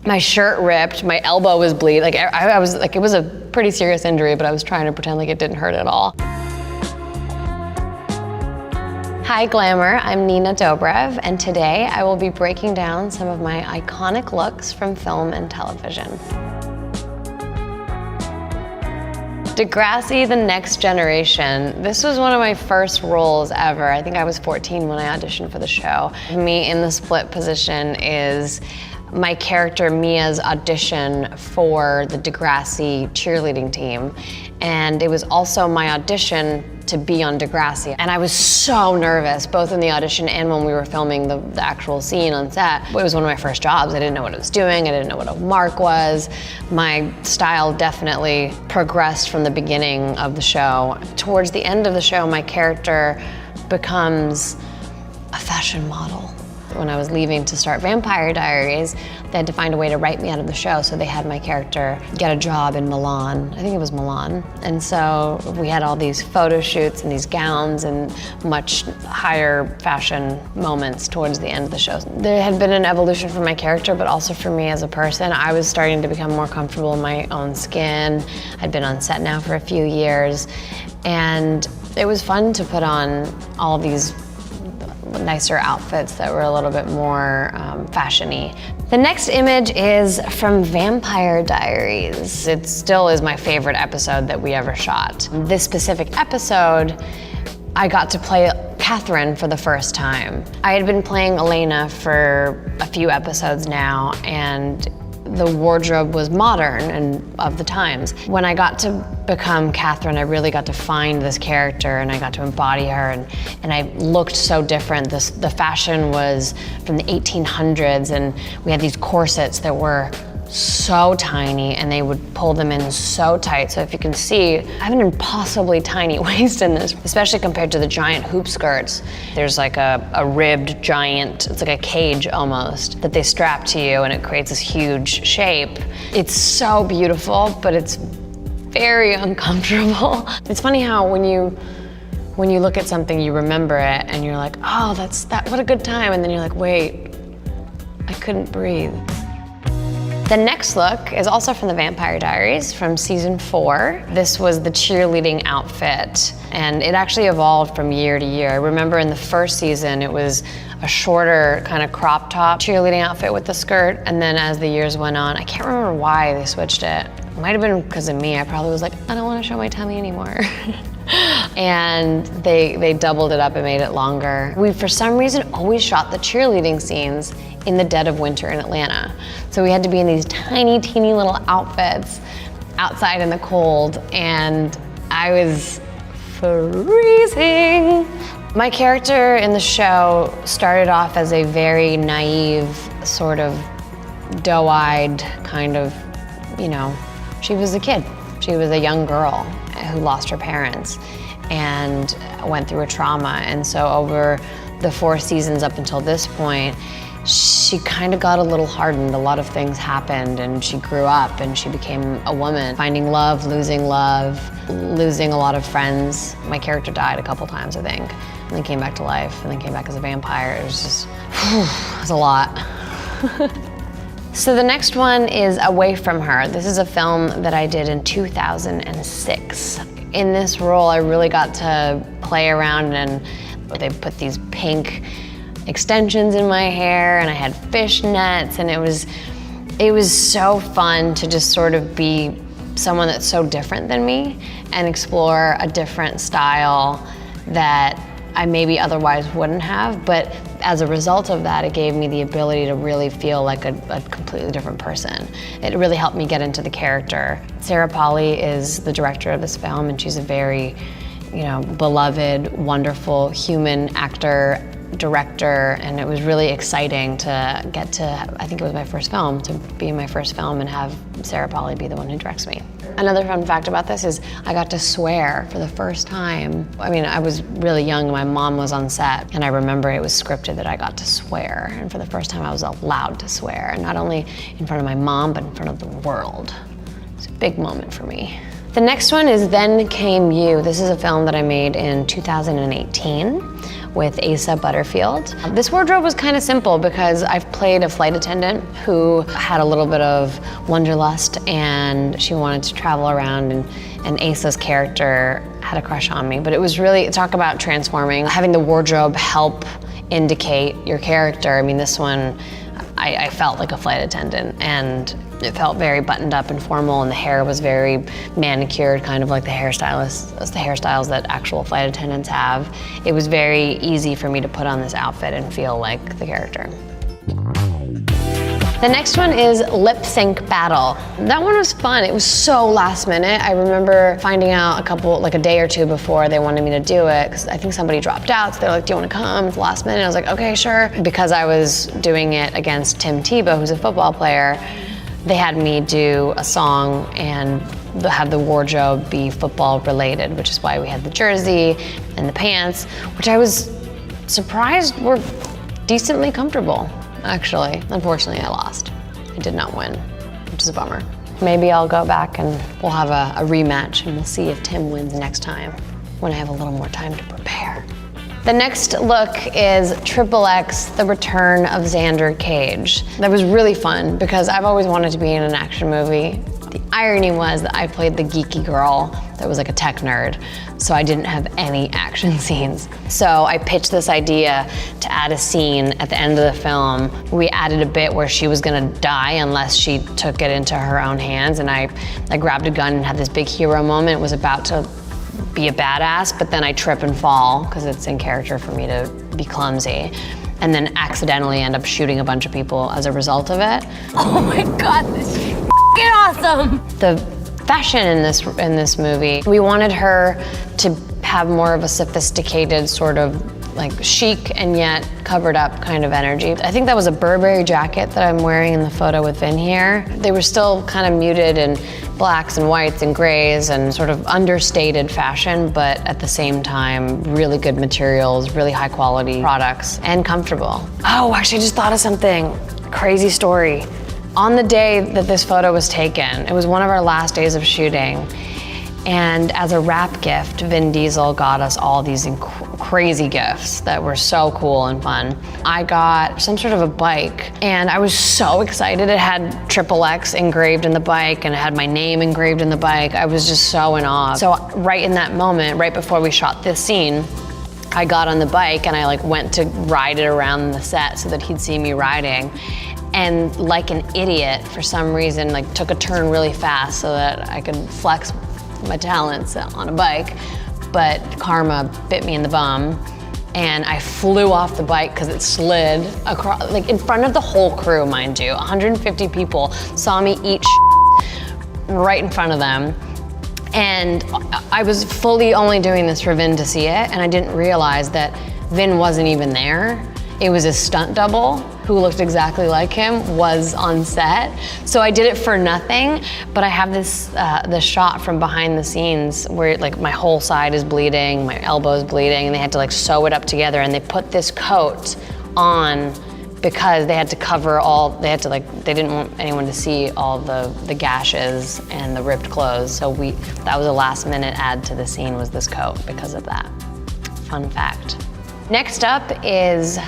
My shirt ripped, my elbow was bleeding. Like I was like, it was a pretty serious injury, but I was trying to pretend like it didn't hurt at all. Hi Glamour, I'm Nina Dobrev, and today I will be breaking down some of my iconic looks from film and television. Degrassi, The Next Generation. This was one of my first roles ever. I think I was 14 when I auditioned for the show. Me in the split position is my character Mia's audition for the Degrassi cheerleading team. And it was also my audition to be on Degrassi. And I was so nervous, both in the audition and when we were filming the actual scene on set. It was one of my first jobs. I didn't know what I was doing. I didn't know what a mark was. My style definitely progressed from the beginning of the show. Towards the end of the show, my character becomes a fashion model. When I was leaving to start Vampire Diaries, they had to find a way to write me out of the show, so they had my character get a job in Milan. I think it was Milan. And so we had all these photo shoots and these gowns and much higher fashion moments towards the end of the show. There had been an evolution for my character, but also for me as a person. I was starting to become more comfortable in my own skin. I'd been on set now for a few years, and it was fun to put on all of these nicer outfits that were a little bit more fashion-y. The next image is from Vampire Diaries. It still is my favorite episode that we ever shot. This specific episode, I got to play Catherine for the first time. I had been playing Elena for a few episodes now, and the wardrobe was modern and of the times. When I got to become Catherine, I really got to find this character and I got to embody her, and I looked so different. The fashion was from the 1800s, and we had these corsets that were so tiny and they would pull them in so tight. So if you can see, I have an impossibly tiny waist in this, especially compared to the giant hoop skirts. There's like a ribbed giant, it's like a cage almost, that they strap to you and it creates this huge shape. It's so beautiful, but it's very uncomfortable. It's funny how when you look at something, you remember it and you're like, oh, what a good time. And then you're like, wait, I couldn't breathe. The next look is also from the Vampire Diaries from season 4. This was the cheerleading outfit, and it actually evolved from year to year. I remember in the first season, it was a shorter kind of crop top cheerleading outfit with the skirt, and then as the years went on, I can't remember why they switched it. It might have been because of me. I probably was like, I don't want to show my tummy anymore. And they doubled it up and made it longer. We, for some reason, always shot the cheerleading scenes in the dead of winter in Atlanta. So we had to be in these tiny, teeny little outfits outside in the cold, and I was freezing. My character in the show started off as a very naive, sort of doe-eyed kind of, she was a kid. She was a young girl who lost her parents and went through a trauma. And so over the 4 seasons up until this point, she kind of got a little hardened. A lot of things happened, and she grew up and she became a woman, finding love, losing a lot of friends. My character died a couple times, I think, and then came back to life, and then came back as a vampire. It was just, it was a lot. So the next one is Away From Her. This is a film that I did in 2006. In this role, I really got to play around, and they put these pink extensions in my hair, and I had fishnets, and it was so fun to just sort of be someone that's so different than me and explore a different style that I maybe otherwise wouldn't have. But as a result of that, it gave me the ability to really feel like a completely different person. It really helped me get into the character. Sarah Polley is the director of this film, and she's a very, beloved, wonderful human actor, director, and it was really exciting to get to, I think it was my first film, to be my first film and have Sarah Polley be the one who directs me. Another fun fact about this is I got to swear for the first time. I mean, I was really young, my mom was on set, and I remember it was scripted that I got to swear, and for the first time I was allowed to swear, and not only in front of my mom, but in front of the world. It was a big moment for me. The next one is Then Came You. This is a film that I made in 2018 with Asa Butterfield. This wardrobe was kind of simple because I've played a flight attendant who had a little bit of wanderlust and she wanted to travel around, and Asa's character had a crush on me. But it was really, talk about transforming, having the wardrobe help indicate your character. I mean, this one, I felt like a flight attendant, and it felt very buttoned up and formal, and the hair was very manicured, kind of like the hairstyles that actual flight attendants have. It was very easy for me to put on this outfit and feel like the character. The next one is Lip Sync Battle. That one was fun. It was so last minute. I remember finding out a day or two before they wanted me to do it, because I think somebody dropped out, so they're like, do you want to come? It's last minute. I was like, okay, sure. Because I was doing it against Tim Tebow, who's a football player, they had me do a song and have the wardrobe be football related, which is why we had the jersey and the pants, which I was surprised were decently comfortable, actually. Unfortunately, I lost. I did not win, which is a bummer. Maybe I'll go back and we'll have a rematch and we'll see if Tim wins next time when I have a little more time to prepare. The next look is XXX, The Return of Xander Cage. That was really fun because I've always wanted to be in an action movie. The irony was that I played the geeky girl that was like a tech nerd, so I didn't have any action scenes. So I pitched this idea to add a scene at the end of the film. We added a bit where she was gonna die unless she took it into her own hands, and I grabbed a gun and had this big hero moment, was about to be a badass, but then I trip and fall because it's in character for me to be clumsy, and then accidentally end up shooting a bunch of people as a result of it. Oh my God, this is f***ing awesome! The fashion in this movie, we wanted her to have more of a sophisticated sort of like chic and yet covered up kind of energy. I think that was a Burberry jacket that I'm wearing in the photo with Vin here. They were still kind of muted in blacks and whites and grays and sort of understated fashion, but at the same time, really good materials, really high quality products, and comfortable. Oh, actually I just thought of something. Crazy story. On the day that this photo was taken, it was one of our last days of shooting, and as a wrap gift, Vin Diesel got us all these crazy gifts that were so cool and fun. I got some sort of a bike, and I was so excited. It had XXX engraved in the bike, and it had my name engraved in the bike. I was just so in awe. So right in that moment, right before we shot this scene, I got on the bike and I went to ride it around the set so that he'd see me riding. And like an idiot, for some reason, took a turn really fast so that I could flex my talents on a bike, but karma bit me in the bum, and I flew off the bike because it slid across, in front of the whole crew, mind you. 150 people saw me eat right in front of them, and I was fully only doing this for Vin to see it, and I didn't realize that Vin wasn't even there. It was a stunt double who looked exactly like him was on set. So I did it for nothing, but I have this shot from behind the scenes where my whole side is bleeding, my elbow's bleeding, and they had to sew it up together, and they put this coat on because they had to cover all, they didn't want anyone to see all the gashes and the ripped clothes. So that was a last minute add to the scene, was this coat, because of that. Fun fact. Next up is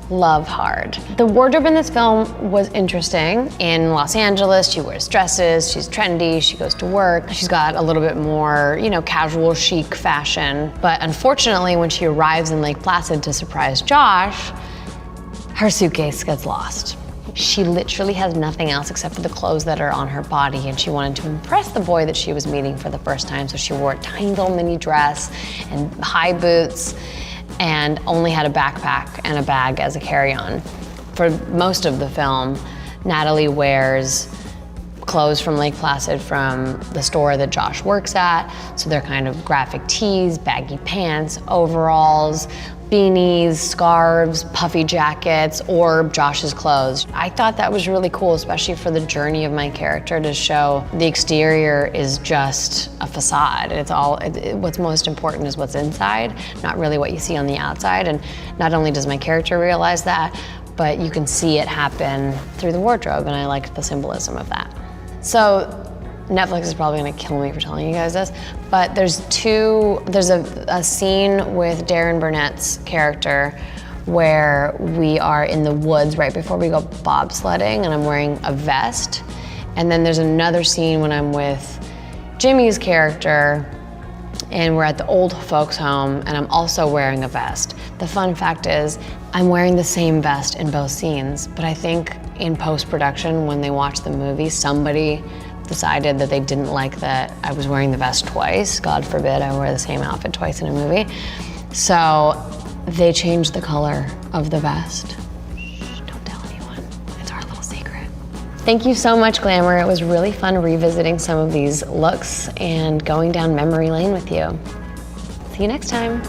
Love Hard. The wardrobe in this film was interesting. In Los Angeles, she wears dresses, she's trendy, she goes to work, she's got a little bit more, casual chic fashion. But unfortunately, when she arrives in Lake Placid to surprise Josh, her suitcase gets lost. She literally has nothing else except for the clothes that are on her body, and she wanted to impress the boy that she was meeting for the first time, so she wore a tiny little mini dress and high boots, and only had a backpack and a bag as a carry-on. For most of the film, Natalie wears clothes from Lake Placid from the store that Josh works at. So they're kind of graphic tees, baggy pants, overalls, beanies, scarves, puffy jackets, or Josh's clothes. I thought that was really cool, especially for the journey of my character, to show the exterior is just a facade. What's most important is what's inside, not really what you see on the outside. And not only does my character realize that, but you can see it happen through the wardrobe, and I liked the symbolism of that. So Netflix is probably gonna kill me for telling you guys this, but there's a scene with Darren Burnett's character where we are in the woods right before we go bobsledding, and I'm wearing a vest. And then there's another scene when I'm with Jimmy's character, and we're at the old folks home, and I'm also wearing a vest. The fun fact is, I'm wearing the same vest in both scenes, but I think in post-production, when they watched the movie, somebody decided that they didn't like that I was wearing the vest twice. God forbid I wear the same outfit twice in a movie. So they changed the color of the vest. Shh, don't tell anyone. It's our little secret. Thank you so much, Glamour. It was really fun revisiting some of these looks and going down memory lane with you. See you next time.